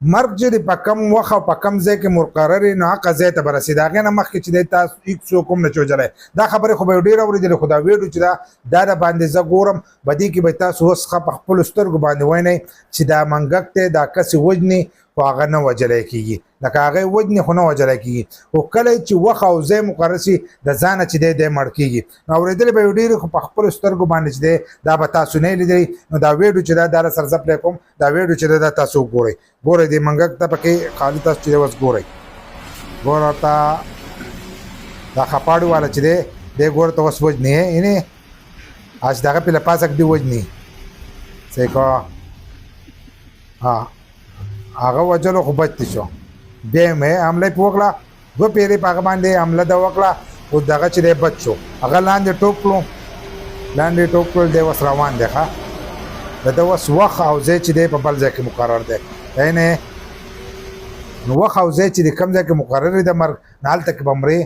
مرګ چې په کم وخت او په کم ځای کې مقرر نو هغه ځای ته برسېد هغې نه مخکې چې دی تاسو هېڅ څوک هم نه چوجلی دا خبرې خو به یې ډېر اورېدلې خو دا ویډیو چې دا د باندې زه ګورم په دې کې به تاسو اوس ښه په خپلو سترګو باندې وینئ چې دا منګک دی دا کسې وجني خو هغه نه وجلی کېږي لکه هغې وجني خو نه وجلی کېږي خو کله چې وخت او ځای مقرر شي د ځانه چې دی مړ کېږي نو اورېدلې به یې ډېرې خو په خپلو سترګو باندې چې دی دا به تاسو نه یې لیدلی نو دا ویډیو چې دا سره زه پلی کوم دا ویډیو چې دا تاسو وګورئ ګورئ دې منګک ته پکې خالي تاسو چې دی اوس ګورئ ګوره ته دا خپاړو والا چې دی دی ګوره ته اوس وجني یعنې आज دغه پې له پاسه دی وجني صحیح که هغه وجلو خو بچتی شو بیا یې حمله یې پې وکړه دوه پیرې په هغه باندې حمله ده وکړه خو دغه چې دی بچ شو هغه لاندې ټوپ کړو لاندې ټوپ کړل دی اوس روان دی ښه د ده اوس وخت او ځای چې دی په بل ځای کې مقرر دی یعنې نو وخت او ځای چې د کوم ځای کې مقرر دی د مرګ نه هلته کې به مرې